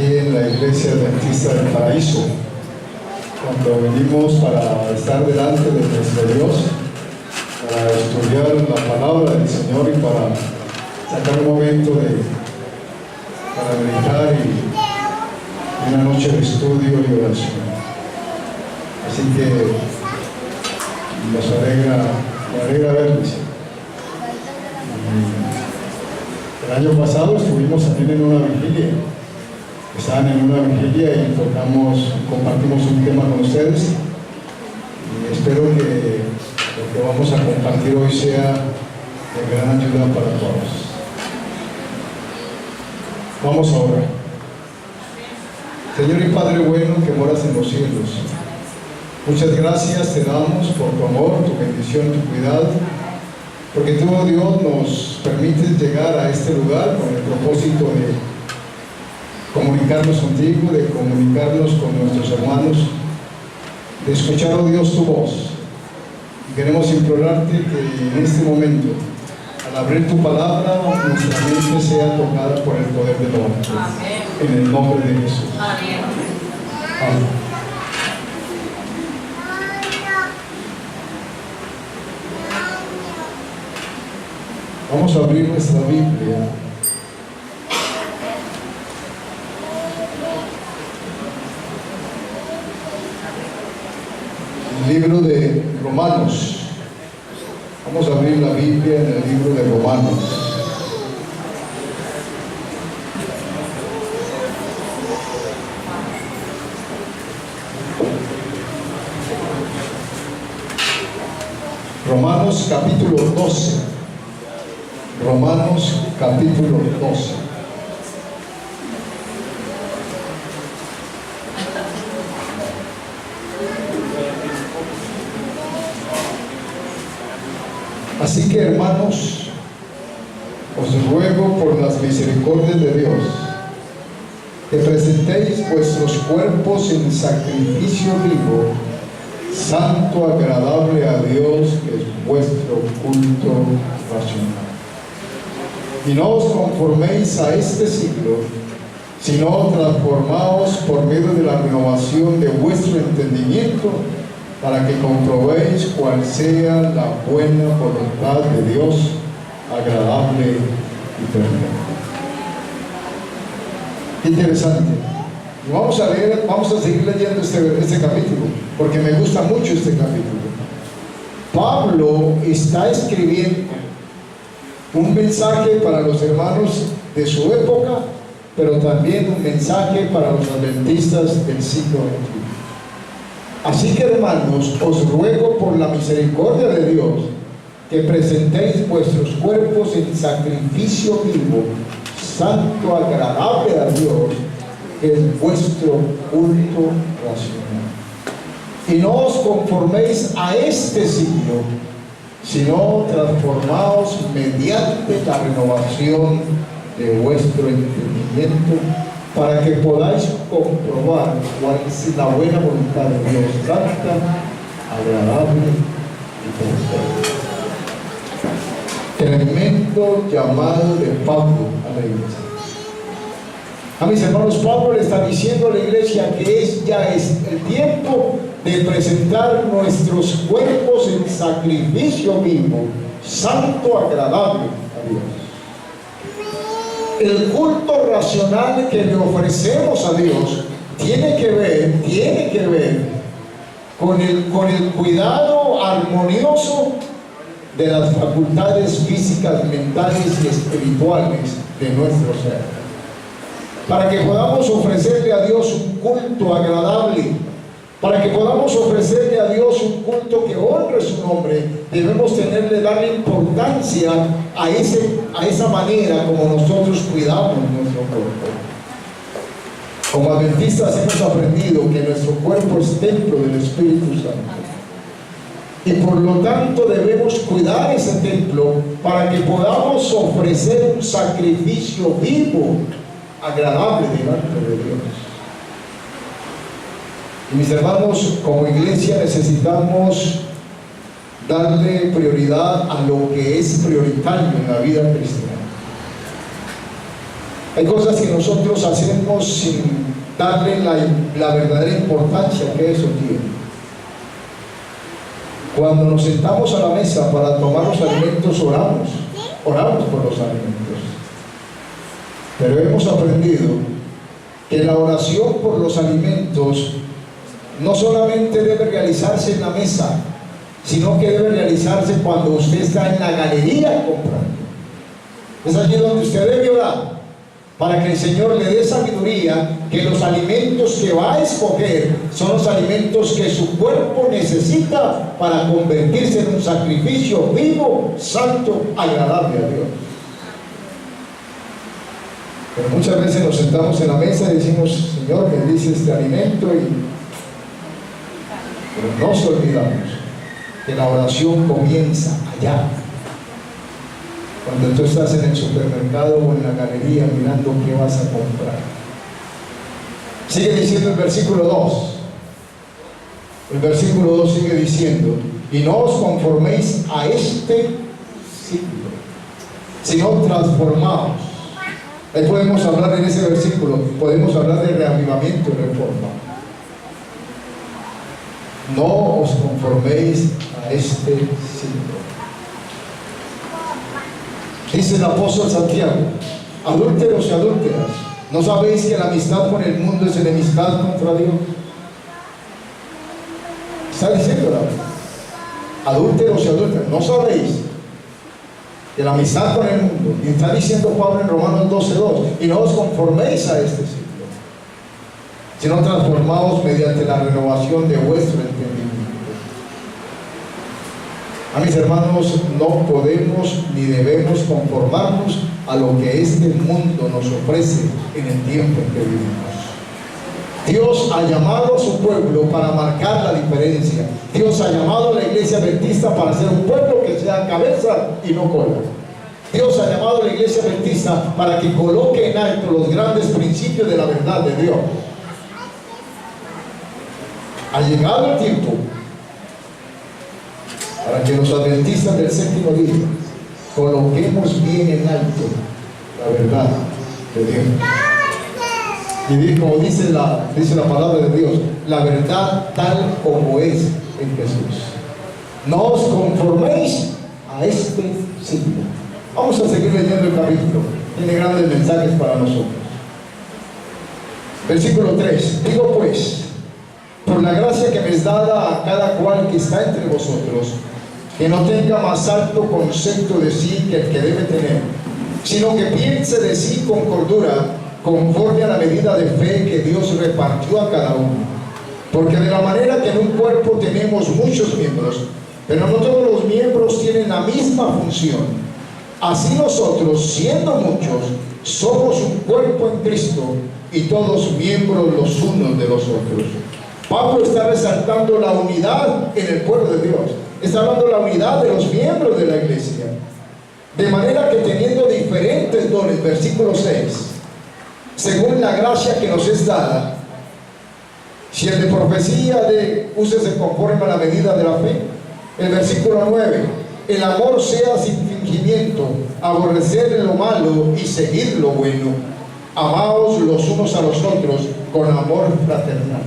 aquí en la Iglesia Adventista del Paraíso, cuando venimos para estar delante de nuestro Dios, para estudiar la palabra del Señor y para sacar un momento para meditar y una noche de estudio y oración. Así que me alegra verles. El año pasado estuvimos también en una vigilia. Estaban en una vigilia y compartimos un tema con ustedes. Y espero que lo que vamos a compartir hoy sea de gran ayuda para todos. Vamos a orar. Señor y Padre bueno que moras en los cielos, muchas gracias te damos por tu amor, tu bendición, tu cuidado, porque tú, oh Dios, nos permites llegar a este lugar con el propósito de comunicarnos contigo, de comunicarnos con nuestros hermanos, de escuchar, oh Dios, tu voz. Y queremos implorarte que en este momento, al abrir tu palabra, nuestra mente sea tocada por el poder del nombre. Amén. En el nombre de Jesús. Amén. Amén. Vamos a abrir nuestra Biblia. El libro de Romanos. Vamos a abrir la Biblia en el libro de Romanos. Romanos capítulo 12. Romanos capítulo 12. Así que, hermanos, os ruego por las misericordias de Dios que presentéis vuestros cuerpos en sacrificio vivo, santo, agradable a Dios, que es vuestro culto racional. Y no os conforméis a este siglo, sino transformaos por medio de la renovación de vuestro entendimiento, para que comprobéis cuál sea la buena voluntad de Dios, agradable y perfecta. Qué interesante. Y vamos a seguir leyendo este capítulo, porque me gusta mucho este capítulo. Pablo está escribiendo un mensaje para los hermanos de su época, pero también un mensaje para los adventistas del siglo XXI. Así que, hermanos, os ruego por la misericordia de Dios que presentéis vuestros cuerpos en sacrificio vivo, santo, agradable a Dios, que es vuestro culto racional. Y no os conforméis a este siglo, sino transformaos mediante la renovación de vuestro entendimiento, para que podáis comprobar cuál es la buena voluntad de Dios, santa, agradable y perfecta. Tremendo llamado de Pablo a la iglesia. A mis hermanos, Pablo le está diciendo a la iglesia que ya es el tiempo de presentar nuestros cuerpos en sacrificio vivo, santo, agradable a Dios. El culto racional que le ofrecemos a Dios tiene que ver con el cuidado armonioso de las facultades físicas, mentales y espirituales de nuestro ser, para que podamos ofrecerle a Dios un culto agradable, para que podamos ofrecerle a Dios un culto que honre su nombre. Debemos darle importancia a esa manera como nosotros cuidamos nuestro cuerpo. Como adventistas hemos aprendido que nuestro cuerpo es templo del Espíritu Santo, y por lo tanto debemos cuidar ese templo para que podamos ofrecer un sacrificio vivo, agradable delante de Dios. Y mis hermanos, como iglesia necesitamos darle prioridad a lo que es prioritario en la vida cristiana. Hay cosas que nosotros hacemos sin darle la verdadera importancia que eso tiene. Cuando nos sentamos a la mesa para tomar los alimentos, oramos por los alimentos. Pero hemos aprendido que la oración por los alimentos no solamente debe realizarse en la mesa, sino que debe realizarse cuando usted está en la galería comprando. Es allí donde usted debe orar, para que el Señor le dé sabiduría, que los alimentos que va a escoger son los alimentos que su cuerpo necesita para convertirse en un sacrificio vivo, santo, agradable a Dios. Pero muchas veces nos sentamos en la mesa y decimos: Señor, bendice este alimento, pero nos olvidamos que la oración comienza allá. Cuando tú estás en el supermercado o en la galería mirando qué vas a comprar. Sigue diciendo el versículo 2. El versículo 2 sigue diciendo: y no os conforméis a este siglo, sino transformaos. Ahí podemos hablar en ese versículo, podemos hablar de reavivamiento y reforma. No os conforméis a este siglo. Dice el apóstol Santiago: adúlteros y adúlteras, ¿no sabéis que la amistad con el mundo es enemistad contra Dios? Está diciendo la verdad. Adúlteros y adúlteras, ¿no sabéis que la amistad con el mundo? Y está diciendo Pablo en Romanos 12:2: y no os conforméis a este siglo, sino transformaos mediante la renovación de vuestro entendimiento. A mis hermanos, no podemos ni debemos conformarnos a lo que este mundo nos ofrece en el tiempo en que vivimos. Dios ha llamado a su pueblo para marcar la diferencia. Dios ha llamado a la iglesia adventista para ser un pueblo que sea cabeza y no cola. Dios ha llamado a la iglesia adventista para que coloque en alto los grandes principios de la verdad de Dios. Ha llegado el tiempo para que los adventistas del séptimo día coloquemos bien en alto la verdad de Dios. Y como dice la palabra de Dios, la verdad tal como es en Jesús. No os conforméis a este siglo. Vamos a seguir leyendo el capítulo. Tiene grandes mensajes para nosotros. Versículo 3. Digo pues, por la gracia que me es dada a cada cual que está entre vosotros, que no tenga más alto concepto de sí que el que debe tener, sino que piense de sí con cordura, conforme a la medida de fe que Dios repartió a cada uno. Porque de la manera que en un cuerpo tenemos muchos miembros, pero no todos los miembros tienen la misma función, así nosotros, siendo muchos, somos un cuerpo en Cristo, y todos miembros los unos de los otros. Pablo está resaltando la unidad en el pueblo de Dios. Está hablando de la unidad de los miembros de la iglesia. De manera que teniendo diferentes dones, versículo 6, según la gracia que nos es dada, si el de profecía, úsese conforme a la medida de la fe. El versículo 9, el amor sea sin fingimiento, aborrecer lo malo y seguir lo bueno. Amaos los unos a los otros con amor fraternal.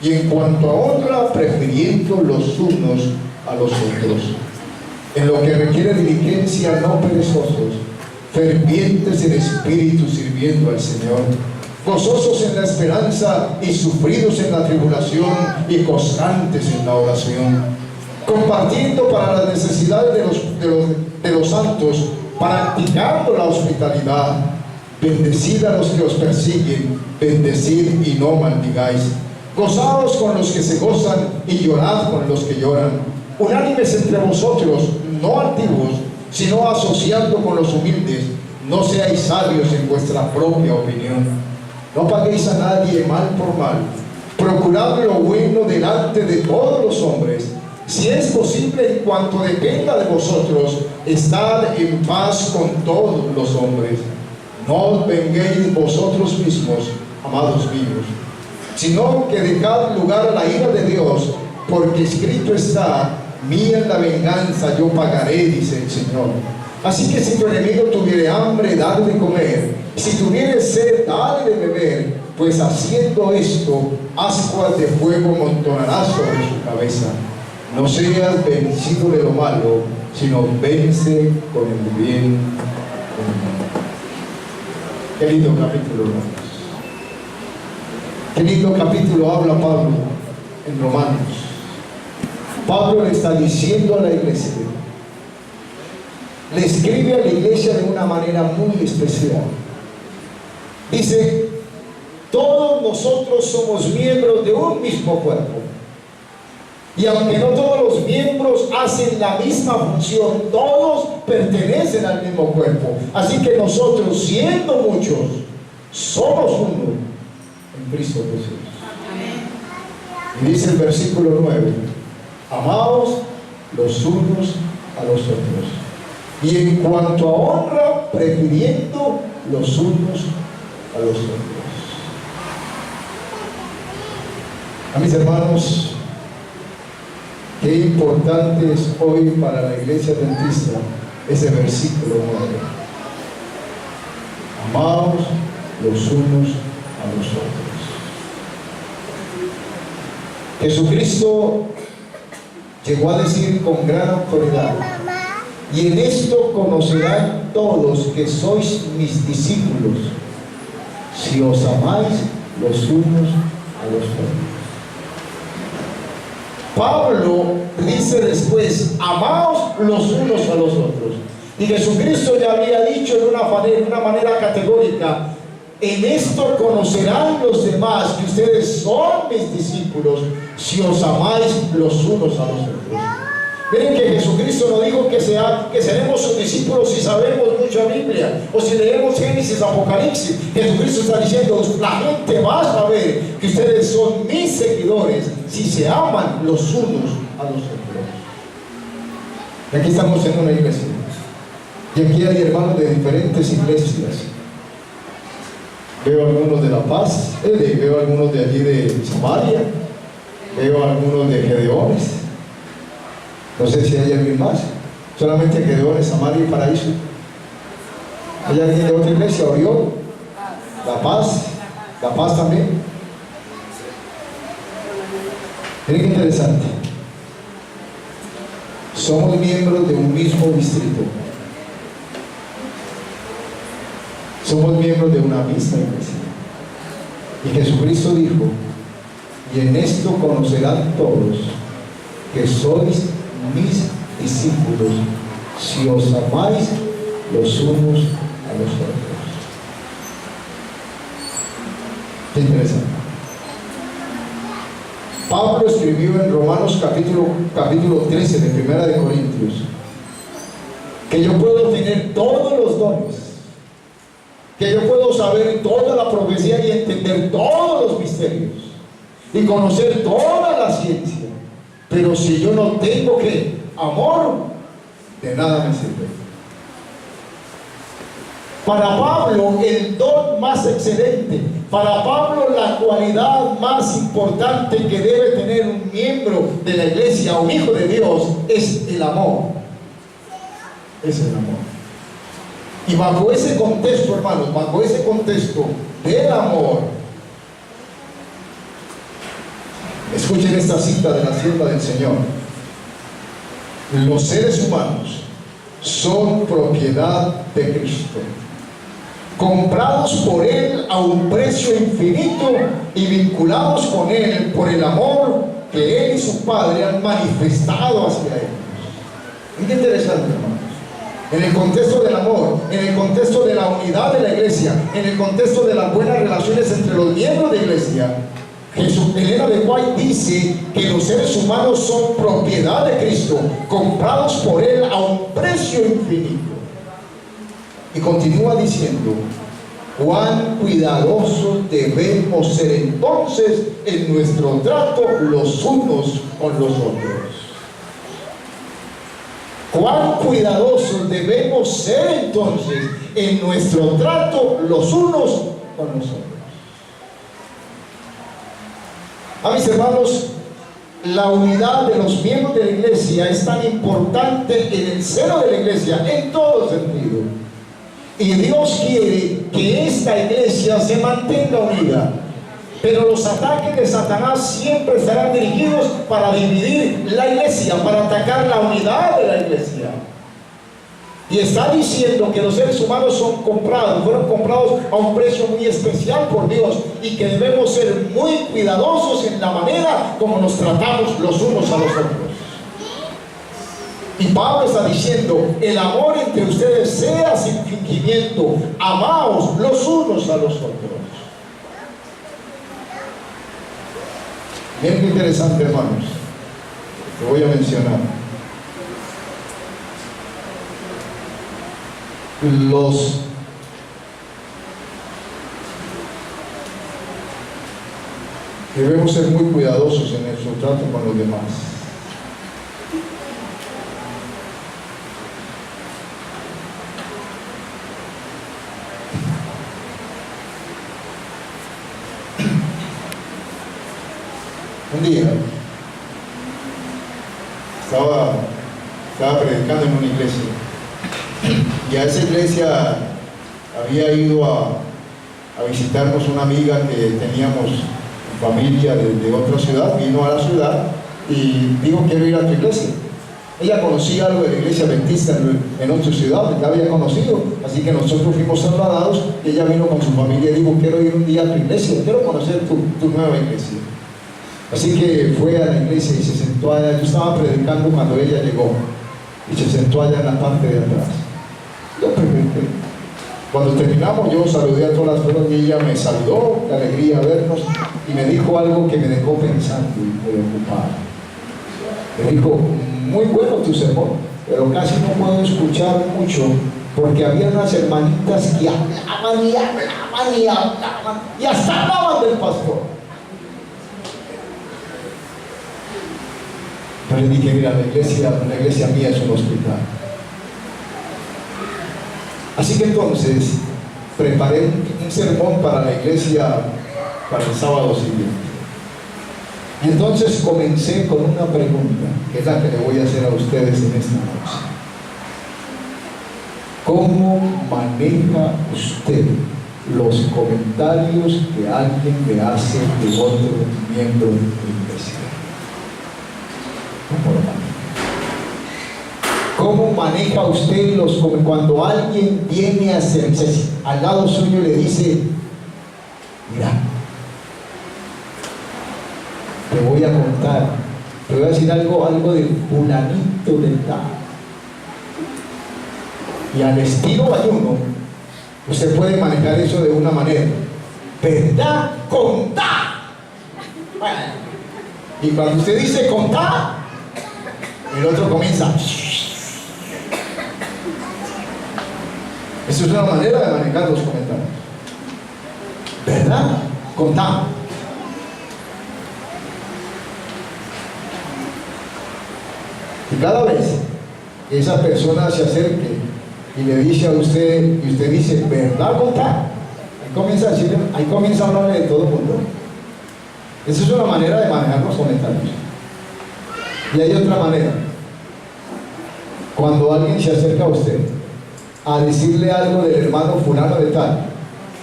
Y en cuanto a honra, prefiriendo los unos a los otros. En lo que requiere diligencia, no perezosos, fervientes en espíritu, sirviendo al Señor, gozosos en la esperanza y sufridos en la tribulación y constantes en la oración, compartiendo para las necesidades de los santos, practicando la hospitalidad. Bendecid a los que os persiguen, bendecid y no maldigáis. Gozaos con los que se gozan y llorad con los que lloran. Unánimes entre vosotros, no antiguos, sino asociando con los humildes. No seáis sabios en vuestra propia opinión. No paguéis a nadie mal por mal. Procurad lo bueno delante de todos los hombres. Si es posible, en cuanto dependa de vosotros, estad en paz con todos los hombres. No os venguéis vosotros mismos, amados míos, sino que dejad lugar a la ira de Dios, porque escrito está: mía es la venganza, yo pagaré, dice el Señor. Así que si tu enemigo tuviere hambre, dale de comer. Si tuvieres sed, dale de beber, pues haciendo esto, ascuas de fuego montonarás sobre su cabeza. No seas vencido de lo malo, sino vence con el bien. Qué lindo capítulo, hermanos. Qué lindo capítulo habla Pablo en Romanos. Pablo le está diciendo a la iglesia, le escribe a la iglesia de una manera muy especial. Dice, todos nosotros somos miembros de un mismo cuerpo. Y aunque no todos los miembros hacen la misma función, todos pertenecen al mismo cuerpo. Así que nosotros, siendo muchos, somos uno en Cristo Jesús. Y dice el versículo 9, amaos los unos a los otros. Y en cuanto a honra, prefiriendo los unos a los otros. A mis hermanos, qué importante es hoy para la iglesia adventista ese versículo 9. Amaos los unos a los otros. Jesucristo llegó a decir con gran autoridad, y en esto conocerán todos que sois mis discípulos, si os amáis los unos a los otros. Pablo dice después, amaos los unos a los otros. Y Jesucristo ya había dicho de una manera categórica, en esto conocerán los demás que ustedes son mis discípulos, si os amáis los unos a los otros. Miren que Jesucristo no dijo que seremos sus discípulos si sabemos mucha Biblia o si leemos Génesis, Apocalipsis. Jesucristo está diciendo, la gente va a saber que ustedes son mis seguidores si se aman los unos a los otros. Y aquí estamos en una iglesia. Y aquí hay hermanos de diferentes iglesias. Veo algunos de La Paz, veo algunos de allí de Samaria, veo algunos de Gedeones. No sé si hay alguien más. Solamente Gedeones, Samaria y Paraíso. ¿Hay alguien de otra iglesia? Orión, La Paz también. Miren qué interesante. Somos miembros de un mismo distrito. Somos miembros de una misma iglesia. Y Jesucristo dijo, y en esto conocerán todos que sois mis discípulos, si os amáis los unos a los otros. Qué interesante. Pablo escribió en Romanos capítulo 13 de Primera de Corintios que yo puedo tener todos los dones, que yo puedo saber toda la profecía y entender todos los misterios y conocer toda la ciencia, pero si yo no tengo amor, de nada me sirve. Para Pablo, el don más excelente, para Pablo la cualidad más importante que debe tener un miembro de la iglesia, un hijo de Dios, es el amor. Es el amor. Y bajo ese contexto, hermanos, bajo ese contexto del amor, escuchen esta cita de la sierva del Señor. Los seres humanos son propiedad de Cristo, comprados por Él a un precio infinito y vinculados con Él por el amor que Él y su Padre han manifestado hacia ellos. Qué interesante, hermanos. En el contexto del amor, en el contexto de la unidad de la iglesia, en el contexto de las buenas relaciones entre los miembros de la iglesia, Elena de White dice que los seres humanos son propiedad de Cristo, comprados por Él a un precio infinito. Y continúa diciendo, cuán cuidadosos debemos ser entonces en nuestro trato los unos con los otros. Cuán cuidadosos debemos ser entonces en nuestro trato los unos con los otros. A mis hermanos, la unidad de los miembros de la iglesia es tan importante en el seno de la iglesia, en todo sentido. Y Dios quiere que esta iglesia se mantenga unida. Pero los ataques de Satanás siempre estarán dirigidos para dividir la iglesia, para atacar la unidad de la iglesia. Y está diciendo que los seres humanos son comprados, fueron comprados a un precio muy especial por Dios, y que debemos ser muy cuidadosos en la manera como nos tratamos los unos a los otros. Y Pablo está diciendo: el amor entre ustedes sea sin fingimiento, amaos los unos a los otros. Miren qué interesante, hermanos, que voy a mencionar. Debemos ser muy cuidadosos en nuestro trato con los demás. Un día estaba predicando en una iglesia, y a esa iglesia había ido a visitarnos una amiga que teníamos familia de otra ciudad. Vino a la ciudad y dijo: quiero ir a tu iglesia. Ella conocía algo de la iglesia adventista en otra ciudad, la había conocido, así que nosotros fuimos trasladados, y ella vino con su familia y dijo: quiero ir un día a tu iglesia, quiero conocer tu nueva iglesia. Así que fue a la iglesia y se sentó allá. Yo estaba predicando cuando ella llegó y se sentó allá en la parte de atrás. Yo pregunté. Cuando terminamos, yo saludé a todas las personas y ella me saludó, de alegría vernos, y me dijo algo que me dejó pensando y preocupado. Me dijo: muy bueno tu sermón, pero casi no puedo escuchar mucho, porque había unas hermanitas que hablaban y hablaban y hablaban y hasta hablaban del pastor. Pero le dije: mira, la iglesia mía es un hospital. Así que entonces preparé un sermón para la iglesia para el sábado siguiente. Y entonces comencé con una pregunta, que es la que le voy a hacer a ustedes en esta noche. ¿Cómo maneja usted los comentarios que alguien le hace de otro miembro de la iglesia? ¿Cómo lo maneja? ¿Cómo maneja usted cuando alguien viene a acercarse al lado suyo y le dice: mira, te voy a contar, te voy a decir algo de fulanito de tal? Y al estilo Ayuno, usted puede manejar eso de una manera: ¿verdad? Contar. Bueno, y cuando usted dice contar, el otro comienza. Eso es una manera de manejar los comentarios. ¿Verdad? Contar. Y cada vez que esa persona se acerque y le dice a usted, y usted dice: ¿verdad? Contar. Ahí comienza a hablarle de todo el mundo. Esa es una manera de manejar los comentarios. Y hay otra manera. Cuando alguien se acerca a usted a decirle algo del hermano fulano de tal,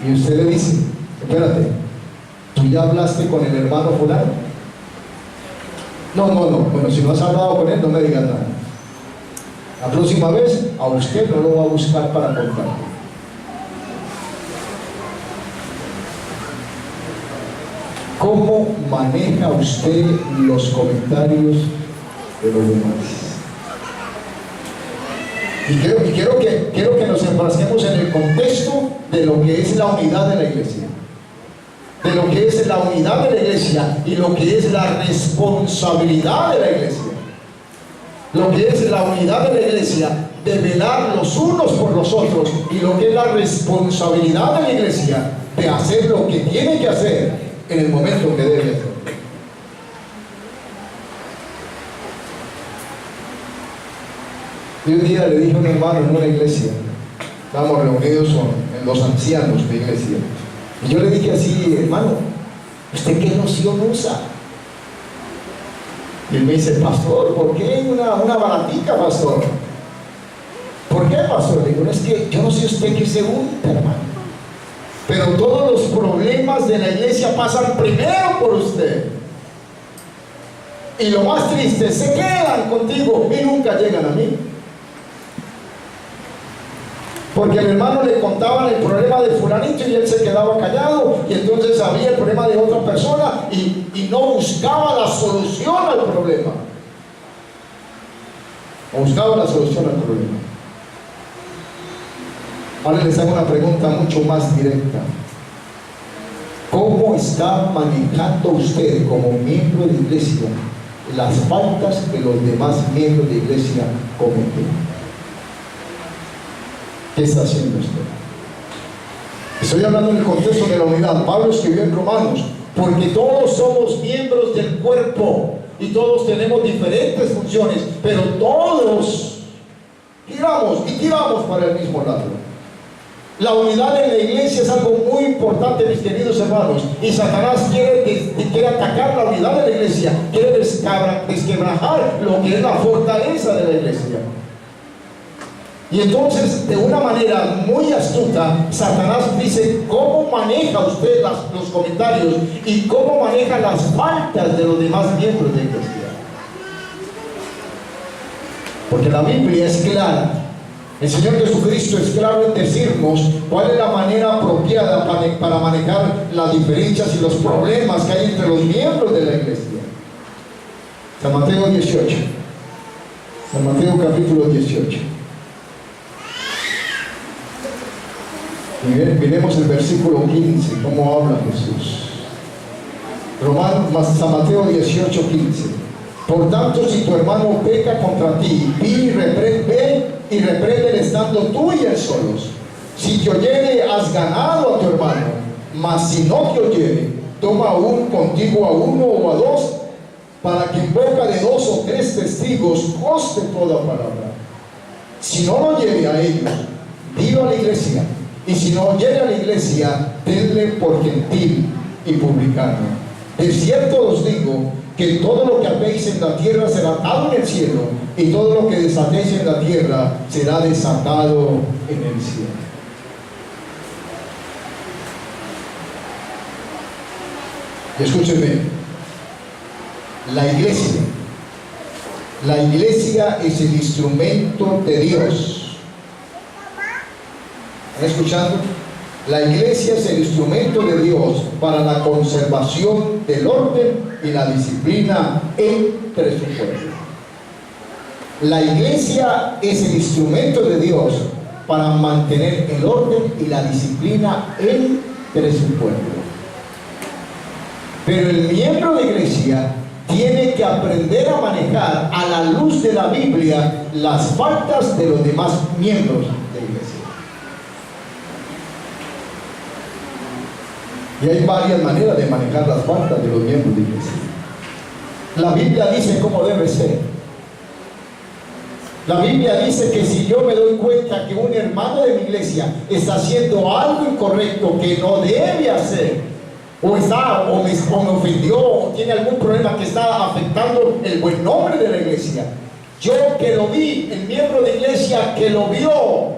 y usted le dice: espérate, ¿tú ya hablaste con el hermano fulano? No, bueno, si no has hablado con él, no me digas nada. La próxima vez a usted no lo va a buscar para contar. ¿Cómo maneja usted los comentarios de los demás? Y quiero que nos enfrasquemos en el contexto de lo que es la unidad de la iglesia, de lo que es la unidad de la iglesia y lo que es la responsabilidad de la iglesia. Lo que es la unidad de la iglesia, de velar los unos por los otros, y lo que es la responsabilidad de la iglesia, de hacer lo que tiene que hacer en el momento que debe hacer. Y un día le dije a un hermano en una iglesia, estábamos reunidos en los ancianos de iglesia, y yo le dije así: hermano, ¿usted qué noción usa? Y él me dice: pastor, ¿por qué una baratica, pastor? ¿Por qué, pastor? Le digo: es que yo no sé usted qué se unta, hermano. Pero todos los problemas de la iglesia pasan primero por usted. Y lo más triste, se quedan contigo y nunca llegan a mí. Porque el hermano le contaban el problema de fulanito y él se quedaba callado, y entonces sabía el problema de otra persona y no buscaba la solución al problema. O buscaba la solución al problema. Ahora les hago una pregunta mucho más directa. ¿Cómo está manejando usted como miembro de iglesia las faltas que los demás miembros de iglesia cometen? ¿Qué está haciendo usted? Estoy hablando en el contexto de la unidad. Pablo escribió en Romanos, porque todos somos miembros del cuerpo y todos tenemos diferentes funciones, pero todos tiramos para el mismo lado. La unidad en la iglesia es algo muy importante, mis queridos hermanos, y Satanás quiere atacar la unidad de la iglesia, quiere desquebrajar lo que es la fortaleza de la iglesia. Y entonces, de una manera muy astuta, Satanás dice: ¿cómo maneja usted los comentarios y cómo maneja las faltas de los demás miembros de la iglesia? Porque la Biblia es clara. El Señor Jesucristo es claro en decirnos cuál es la manera apropiada para manejar las diferencias y los problemas que hay entre los miembros de la iglesia. San Mateo 18. San Mateo capítulo 18. Y miremos el versículo 15, cómo habla Jesús. San Mateo 18, 15. Por tanto, si tu hermano peca contra ti, ve y repréndele estando tú y él solos. Si te oyere, has ganado a tu hermano. Mas si no te oyere, toma aún contigo a uno o a dos, para que en boca de 2 o 3 testigos conste toda palabra. Si no lo oyere a ellos, dilo a la iglesia. Y si no oyere a la iglesia, tenle por gentil y publicano. De cierto os digo que todo lo que atéis en la tierra será atado en el cielo, y todo lo que desatéis en la tierra será desatado en el cielo. Y escúchenme, la iglesia es el instrumento de Dios. ¿Están escuchando? La iglesia es el instrumento de Dios para la conservación del orden y la disciplina entre su pueblo. La iglesia es el instrumento de Dios para mantener el orden y la disciplina entre su pueblo. Pero el miembro de iglesia tiene que aprender a manejar a la luz de la Biblia las faltas de los demás miembros de la iglesia. Y hay varias maneras de manejar las faltas de los miembros de la iglesia. La Biblia dice cómo debe ser. La Biblia dice que si yo me doy cuenta que un hermano de mi iglesia está haciendo algo incorrecto que no debe hacer, o me ofendió, o tiene algún problema que está afectando el buen nombre de la iglesia, yo que lo vi, el miembro de la iglesia que lo vio,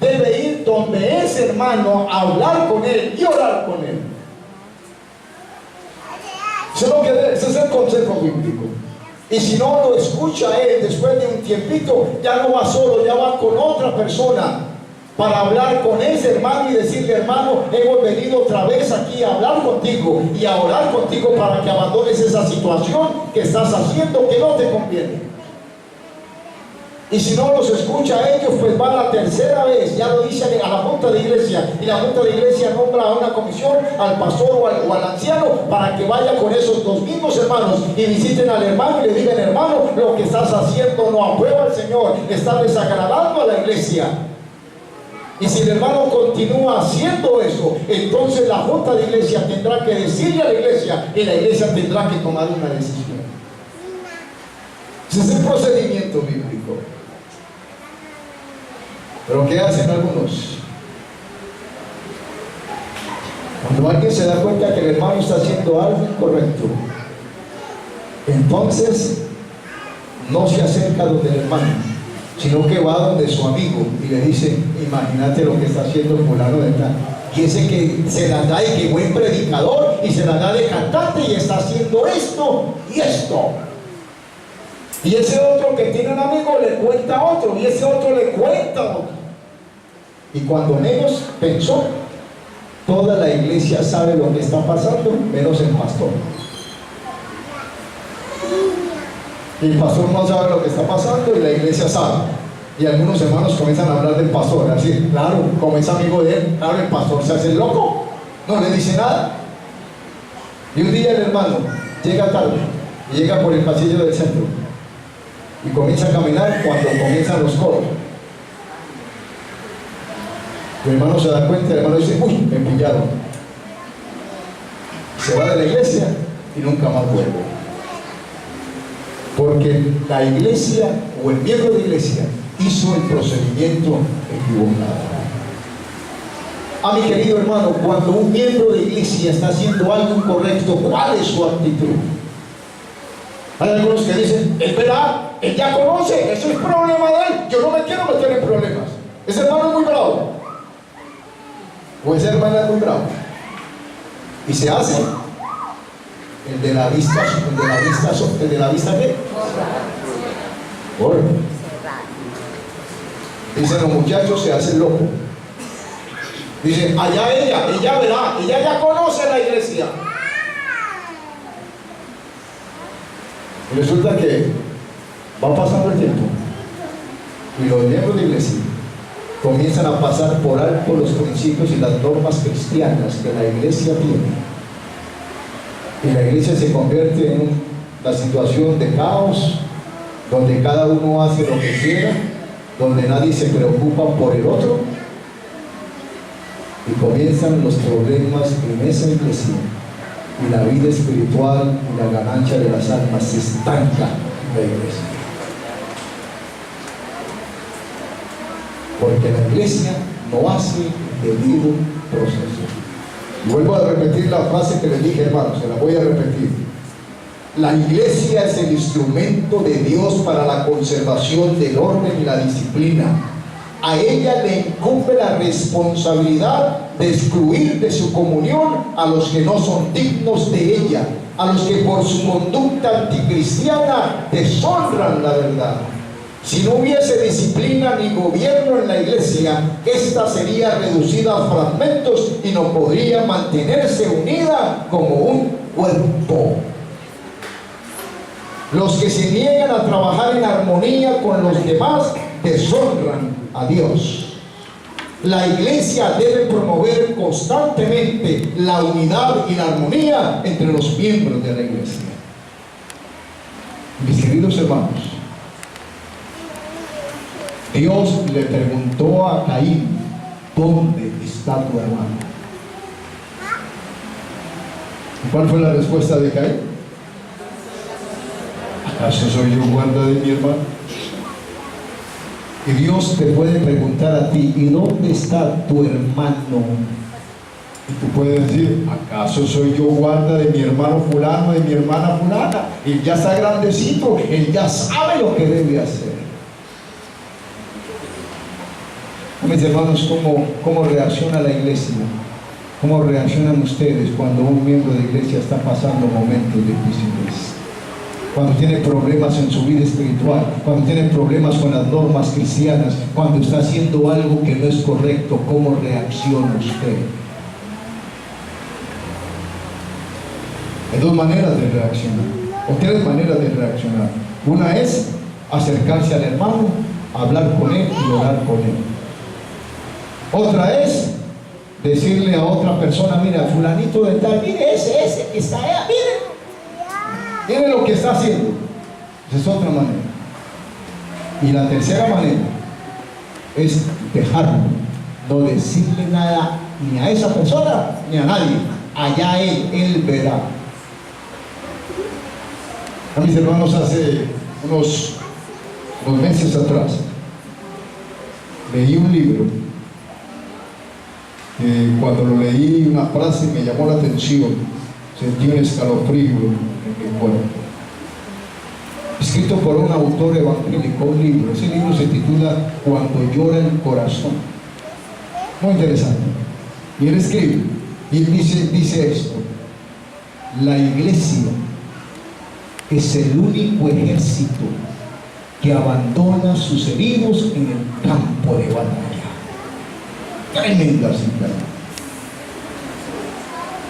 debe ir donde ese hermano a hablar con él y orar con él. Ese es el consejo bíblico. Y si no lo escucha él, después de un tiempito, ya no va solo, ya va con otra persona para hablar con ese hermano y decirle: hermano, hemos venido otra vez aquí a hablar contigo y a orar contigo para que abandones esa situación que estás haciendo que no te conviene. Y si no los escucha a ellos, pues va la tercera vez, ya lo dice a la junta de iglesia, y la junta de iglesia nombra a una comisión, al pastor o al anciano, para que vaya con esos 2 mismos hermanos y visiten al hermano y le digan: hermano, lo que estás haciendo no aprueba al Señor, está desagradando a la iglesia. Y si el hermano continúa haciendo eso, entonces la junta de iglesia tendrá que decirle a la iglesia, y la iglesia tendrá que tomar una decisión. Ese es el procedimiento bíblico. Pero ¿qué hacen algunos? Cuando alguien se da cuenta que el hermano está haciendo algo incorrecto, entonces no se acerca donde el hermano, sino que va donde su amigo y le dice: imagínate lo que está haciendo fulano de tal. y ese que se la da de que buen predicador y se la da de cantante y está haciendo esto y esto. Y ese otro que tiene un amigo le cuenta a otro y ese otro le cuenta a otro. Y cuando menos pensó, toda la iglesia sabe lo que está pasando, menos el pastor. Y el pastor no sabe lo que está pasando y la iglesia sabe. Y algunos hermanos comienzan a hablar del pastor, así, claro, como es amigo de él, claro, el pastor se hace el loco, no le dice nada. Y un día el hermano llega tarde y llega por el pasillo del centro y comienza a caminar cuando comienzan los coros. El hermano se da cuenta, el hermano dice, uy, me pillaron. Se va de la iglesia y nunca más vuelve. Porque la iglesia o el miembro de iglesia hizo el procedimiento equivocado. A mi querido hermano, cuando un miembro de iglesia está haciendo algo incorrecto, ¿cuál es su actitud? Hay algunos que dicen, es verdad, él ya conoce, eso es problema de él, yo no me quiero meter en problemas. Ese hermano es muy bravo. O esa hermana es muy bravo. Y se hace el de la vista ¿qué? Bueno. Dicen los muchachos, se hace loco. Dicen, allá ella verá, ella ya conoce la iglesia. Y resulta que va pasando el tiempo y los miembros de la iglesia comienzan a pasar por alto los principios y las normas cristianas que la iglesia tiene. Y la iglesia se convierte en una situación de caos, donde cada uno hace lo que quiera, donde nadie se preocupa por el otro, y comienzan los problemas en esa iglesia, y la vida espiritual y la ganancia de las almas se estanca en la iglesia. Porque la iglesia no hace el debido proceso. Vuelvo a repetir la frase que les dije, hermanos, se la voy a repetir. La iglesia es el instrumento de Dios para la conservación del orden y la disciplina. A ella le incumbe la responsabilidad de excluir de su comunión a los que no son dignos de ella, a los que por su conducta anticristiana deshonran la verdad. Si no hubiese disciplina ni gobierno en la iglesia, esta sería reducida a fragmentos y no podría mantenerse unida como un cuerpo. Los que se niegan a trabajar en armonía con los demás deshonran a Dios. La iglesia debe promover constantemente la unidad y la armonía entre los miembros de la iglesia. Mis queridos hermanos, Dios le preguntó a Caín, ¿dónde está tu hermano? ¿Y cuál fue la respuesta de Caín? ¿Acaso soy yo guarda de mi hermano? Y Dios te puede preguntar a ti, ¿y dónde está tu hermano? Y tú puedes decir, ¿acaso soy yo guarda de mi hermano fulano, de mi hermana fulana? Él ya está grandecito, él ya sabe lo que debe hacer. Mis hermanos, ¿cómo reacciona la iglesia? ¿Cómo reaccionan ustedes cuando un miembro de iglesia está pasando momentos difíciles? Cuando tiene problemas en su vida espiritual, cuando tiene problemas con las normas cristianas, cuando está haciendo algo que no es correcto, ¿cómo reacciona usted? Hay dos maneras de reaccionar, o tres maneras de reaccionar. Una es acercarse al hermano, hablar con él y orar con él. Otra es decirle a otra persona, mira, fulanito de tal, mire ese que está allá, mire lo que está haciendo. Esa es otra manera. Y la tercera manera es dejarlo, no decirle nada ni a esa persona ni a nadie. Allá él verá. A mis hermanos, hace unos meses atrás leí un libro. Cuando lo leí, una frase me llamó la atención, sentí un escalofrío en mi cuerpo. Escrito por un autor evangélico, un libro. Ese libro se titula Cuando llora el corazón. Muy interesante. Y él escribe, y él dice esto: la iglesia es el único ejército que abandona sus heridos en el campo de batalla. Tremenda cita.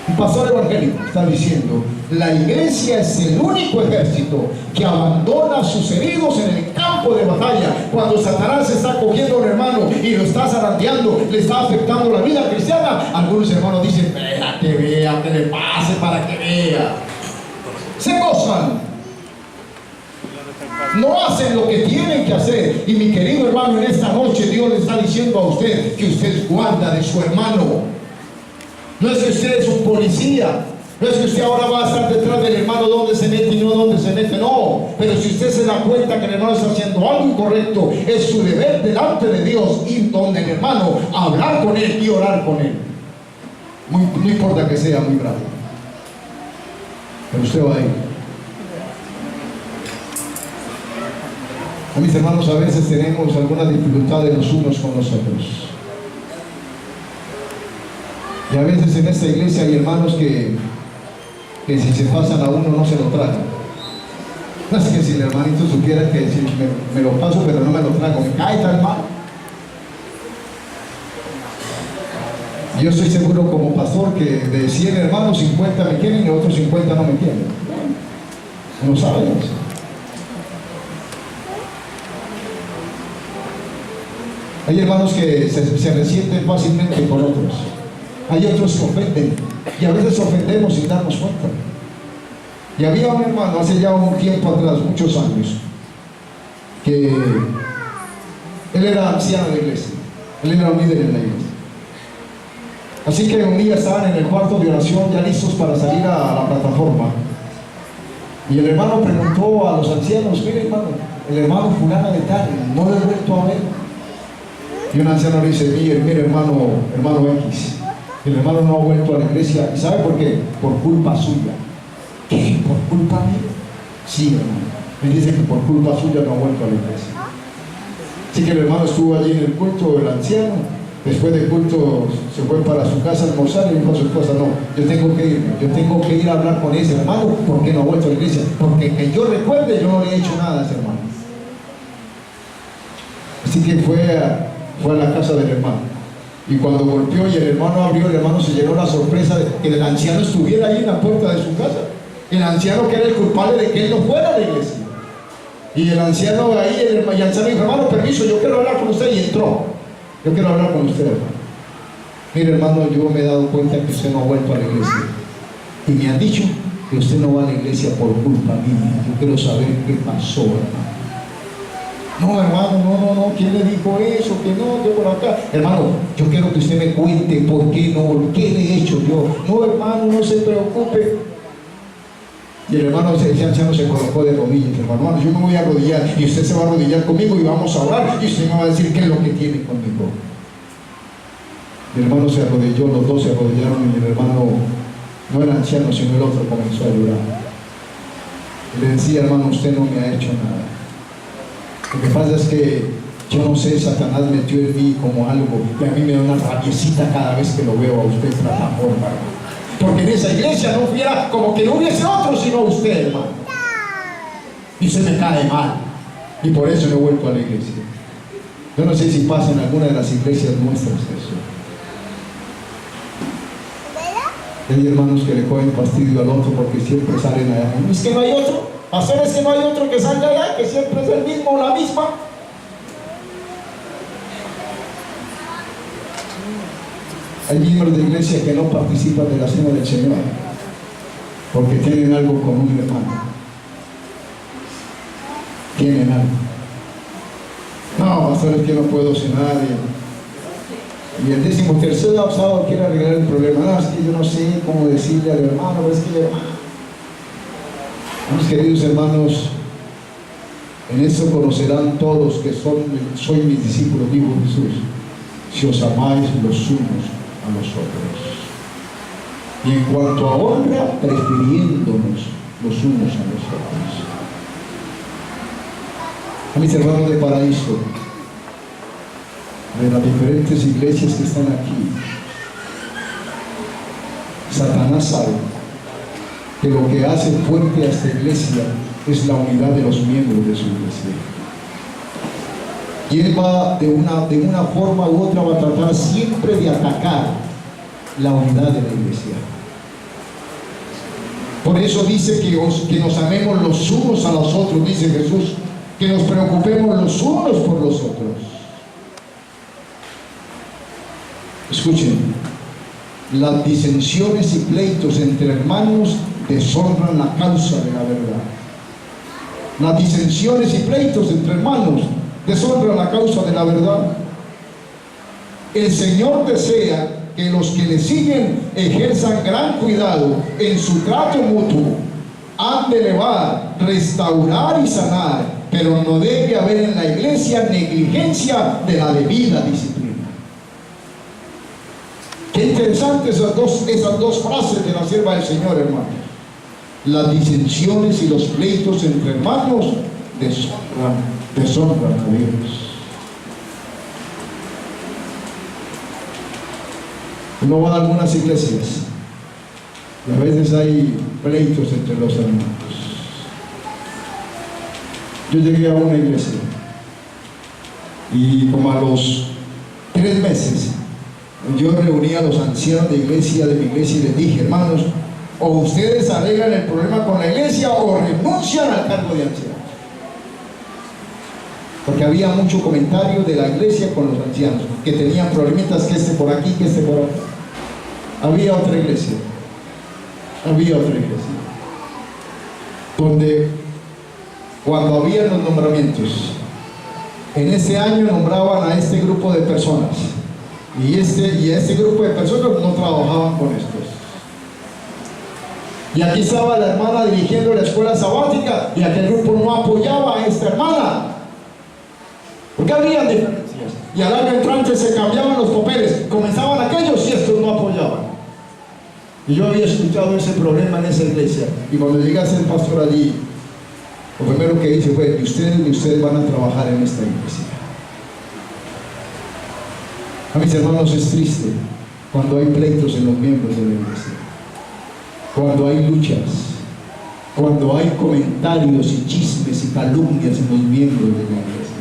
Un pastor evangélico está diciendo: la iglesia es el único ejército que abandona sus heridos en el campo de batalla. Cuando Satanás está cogiendo a un hermano y lo está zarandeando, le está afectando la vida cristiana, algunos hermanos dicen: vea que vea, que le pase para que vea. Se gozan, no hacen lo que tienen que hacer. Y mi querido hermano, en esta noche Dios le está diciendo a usted que usted guarda de su hermano. No es que usted es un policía, no es que usted ahora va a estar detrás del hermano donde se mete y no donde se mete, no. Pero si usted se da cuenta que el hermano está haciendo algo incorrecto, es su deber delante de Dios ir donde el hermano, hablar con él y orar con él. No importa que sea muy bravo, pero usted va a ir. A mis hermanos, a veces tenemos algunas dificultades los unos con los otros. Y a veces en esta iglesia hay hermanos que si se pasan a uno no se lo tragan. No es que si el hermanito supiera que si me lo paso pero no me lo trago, me cae tan mal. Yo estoy seguro como pastor que de 100 hermanos 50 me quieren y otros 50 no me quieren. No saben eso. Hay hermanos que se resienten fácilmente por otros. Hay otros que ofenden, y a veces ofendemos sin darnos cuenta. Y había un hermano hace ya un tiempo atrás, muchos años, que él era anciano de la iglesia, él era un líder en la iglesia. Así que un día estaban en el cuarto de oración ya listos para salir a la plataforma, y el hermano preguntó a los ancianos: mire hermano, el hermano fulano de tal, no lo he vuelto a ver. Y un anciano le dice: mire hermano X, el hermano no ha vuelto a la iglesia. ¿Y sabe por qué? Por culpa suya. ¿Qué? ¿Por culpa mía? Sí, hermano. Me dice que por culpa suya no ha vuelto a la iglesia. Así que el hermano estuvo allí en el culto, el anciano. Después del culto se fue para su casa a almorzar y dijo a su esposa: no, yo tengo que irme, yo tengo que ir a hablar con ese hermano porque no ha vuelto a la iglesia. Porque que yo recuerde, yo no le he hecho nada a ese hermano. Así que fue a la casa del hermano. Y cuando golpeó y el hermano abrió, el hermano se llenó la sorpresa de que el anciano estuviera ahí en la puerta de su casa. El anciano que era el culpable de que él no fuera a la iglesia. Y el anciano ahí, el anciano dijo: hermano, permiso, yo quiero hablar con usted. Y entró: yo quiero hablar con usted, hermano. Mire hermano, yo me he dado cuenta que usted no ha vuelto a la iglesia. Y me han dicho que usted no va a la iglesia por culpa mía. Yo quiero saber qué pasó, hermano. No, hermano, no, ¿quién le dijo eso? Que no, yo por acá. Hermano, yo quiero que usted me cuente por qué no, qué le he hecho yo. No, hermano, no se preocupe. Y el hermano, ese anciano se colocó de rodillas. Hermano, yo me voy a arrodillar y usted se va a arrodillar conmigo y vamos a orar y usted me va a decir qué es lo que tiene conmigo. El hermano se arrodilló, los dos se arrodillaron y el hermano, no era anciano sino el otro, comenzó a llorar. Y le decía: hermano, usted no me ha hecho nada. Lo que pasa es que yo no sé, Satanás metió en mí como algo que a mí me da una rabiecita cada vez que lo veo a usted en plataforma, porque en esa iglesia no hubiera, como que no hubiese otro sino usted, hermano, y se me cae mal, y por eso no he vuelto a la iglesia. Yo no sé si pasa en alguna de las iglesias nuestras eso. Hay hermanos que le cogen fastidio al otro porque siempre salen allá. Es que no hay otro. Pastor, es que no hay otro que salga allá, que siempre es el mismo o la misma. Hay miembros de iglesia que no participan de la cena del Señor porque tienen algo con un hermano. Tienen algo. No, pastor, es que no puedo cenar. Y el 13º sábado quiere arreglar el problema. No, es que yo no sé cómo decirle al hermano, pero es que el hermano. Mis queridos hermanos, en esto conocerán todos que soy mis discípulos, dijo Jesús, si os amáis los unos a los otros. Y en cuanto a honra, prefiriéndonos los unos a los otros. A mis hermanos de Paraíso, de las diferentes iglesias que están aquí, Satanás sabe que lo que hace fuerte a esta iglesia es la unidad de los miembros de su iglesia. Y él va de una forma u otra, va a tratar siempre de atacar la unidad de la iglesia. Por eso dice que nos amemos los unos a los otros, dice Jesús, que nos preocupemos los unos por los otros. Escuchen, las disensiones y pleitos entre hermanos deshonran la causa de la verdad. Las disensiones y pleitos entre hermanos deshonran la causa de la verdad. El Señor desea que los que le siguen ejerzan gran cuidado en su trato mutuo. Han de elevar, restaurar y sanar, pero no debe haber en la iglesia negligencia de la debida disciplina. Qué interesante esas dos frases de la sierva del Señor, hermanos. Las disensiones y los pleitos entre hermanos deshonran a Dios. Uno va a algunas iglesias y a veces hay pleitos entre los hermanos. Yo llegué a una iglesia y como a los 3 meses yo reuní a los ancianos de mi iglesia y les dije: hermanos, o ustedes arreglan el problema con la iglesia o renuncian al cargo de ancianos. Porque había mucho comentario de la iglesia con los ancianos, que tenían problemitas, que este por aquí, que este por acá. Había otra iglesia, donde cuando había los nombramientos, en ese año nombraban a este grupo de personas, y este grupo de personas no trabajaban con estos. Y aquí estaba la hermana dirigiendo la escuela sabática y aquel grupo no apoyaba a esta hermana, porque había diferencias, y al año entrante se cambiaban los papeles, comenzaban aquellos y estos no apoyaban. Y yo había escuchado ese problema en esa iglesia, y cuando llegué a ser pastor allí, lo primero que hice fue: y ustedes van a trabajar en esta iglesia. A mis hermanos, es triste cuando hay pleitos en los miembros de la iglesia, cuando hay luchas, cuando hay comentarios y chismes y calumnias en los miembros de la iglesia.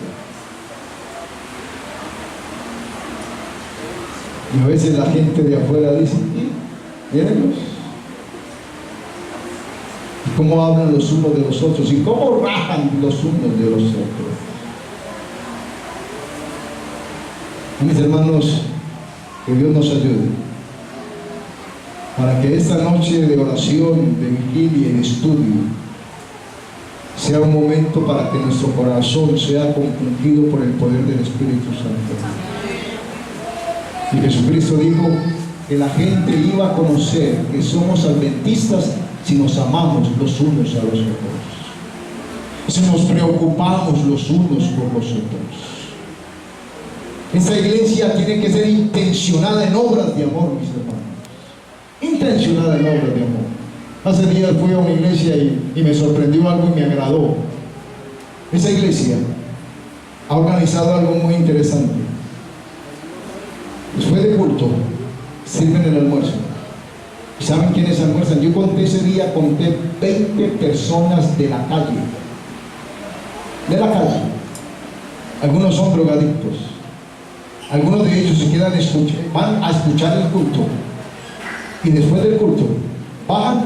Y a veces la gente de afuera dice: mírenlos, y cómo hablan los unos de los otros, y cómo rajan los unos de los otros. Mis hermanos, que Dios nos ayude para que esta noche de oración, de vigilia y de estudio sea un momento para que nuestro corazón sea compungido por el poder del Espíritu Santo. Y Jesucristo dijo que la gente iba a conocer que somos adventistas si nos amamos los unos a los otros, si nos preocupamos los unos por los otros. Esta iglesia tiene que ser intencionada en obras de amor, mis hermanos. Intencionada en obras de amor. Hace días fui a una iglesia y me sorprendió algo y me agradó. Esa iglesia ha organizado algo muy interesante. Después de culto, sirven el almuerzo. ¿Saben quiénes almuerzan? Yo conté ese día, 20 personas de la calle. De la calle. Algunos son drogadictos. Algunos de ellos se quedan van a escuchar el culto, y después del culto bajan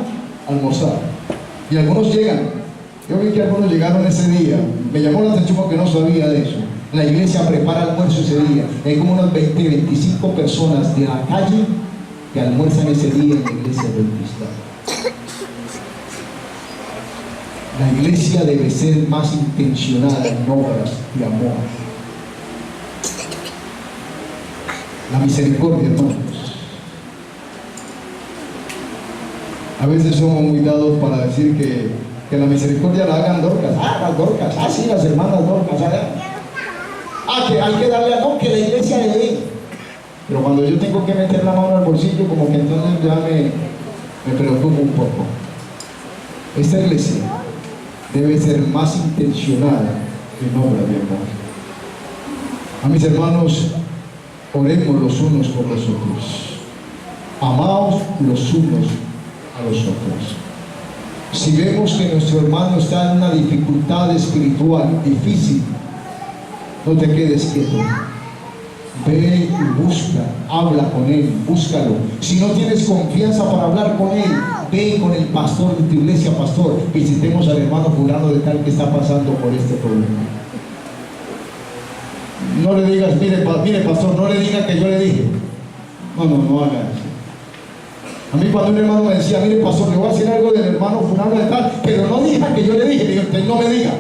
a almorzar, y algunos llegan. Yo vi que algunos llegaron ese día, me llamó la atención porque no sabía de eso. La iglesia prepara almuerzo ese día, hay como unas 20-25 personas de la calle que almuerzan ese día en la iglesia adventista. La iglesia debe ser más intencionada en obras de amor. La misericordia, hermanos. A veces somos muy dados para decir que la misericordia la hagan Dorcas. Las Dorcas. Sí, las hermanas Dorcas. Que hay que darle a no, que la iglesia le dé. Pero cuando yo tengo que meter la mano al bolsillo, como que entonces ya me preocupo un poco. Esta iglesia debe ser más intencionada en obra de amor. A mis hermanos, oremos los unos por los otros. Amaos los unos a los otros. Si vemos que nuestro hermano está en una dificultad espiritual difícil, no te quedes quieto. Ve y busca, habla con él, búscalo. Si no tienes confianza para hablar con él, ve con el pastor de tu iglesia. Pastor, visitemos al hermano fulano de tal que está pasando por este problema. No le digas, mire pastor, no le diga que yo le dije. No haga eso. A mí cuando un hermano me decía, mire pastor, le voy a decir algo del hermano fulano de tal, pero no diga que yo le dije. Le digo, usted no me diga,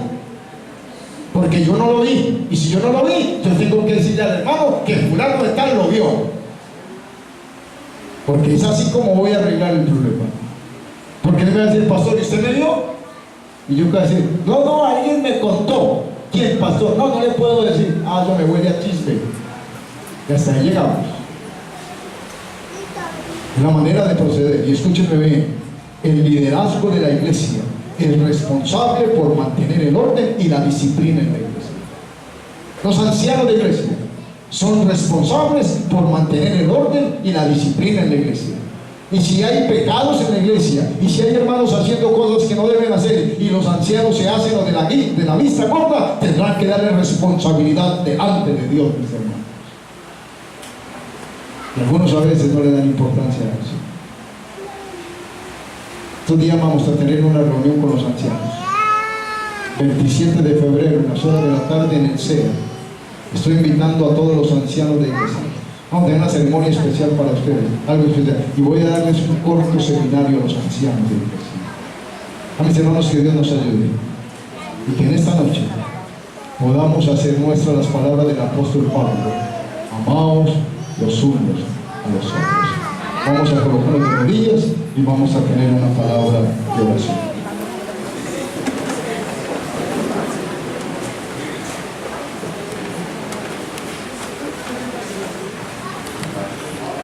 porque yo no lo vi, y si yo no lo vi, yo tengo que decirle al hermano que fulano de tal lo vio, porque es así como voy a arreglar el problema. Porque le voy a decir, pastor, ¿y usted me vio? Y yo voy a decir, no, alguien me contó. ¿Quién, pastor? No le puedo decir. Eso me huele a chisme. Y hasta ahí llegamos. Es la manera de proceder. Y escúchenme bien, el liderazgo de la iglesia es responsable por mantener el orden y la disciplina en la iglesia. Los ancianos de iglesia son responsables por mantener el orden y la disciplina en la iglesia. Y si hay pecados en la iglesia, y si hay hermanos haciendo cosas que no deben hacer, y los ancianos se hacen lo de la vista corta, tendrán que darle responsabilidad delante de Dios, mis hermanos. Y algunos a veces no le dan importancia a eso. Estos días vamos a tener una reunión con los ancianos. 27 de febrero, a las horas de la tarde en el CEA. Estoy invitando a todos los ancianos de iglesia. Vamos a tener una ceremonia especial para ustedes, algo especial. Y voy a darles un corto seminario a los ancianos de iglesia. A mis hermanos, que Dios nos ayude. Y que en esta noche podamos hacer nuestras las palabras del apóstol Pablo. Amaos los unos a los otros. Vamos a colocarnos de rodillas y vamos a tener una palabra de oración.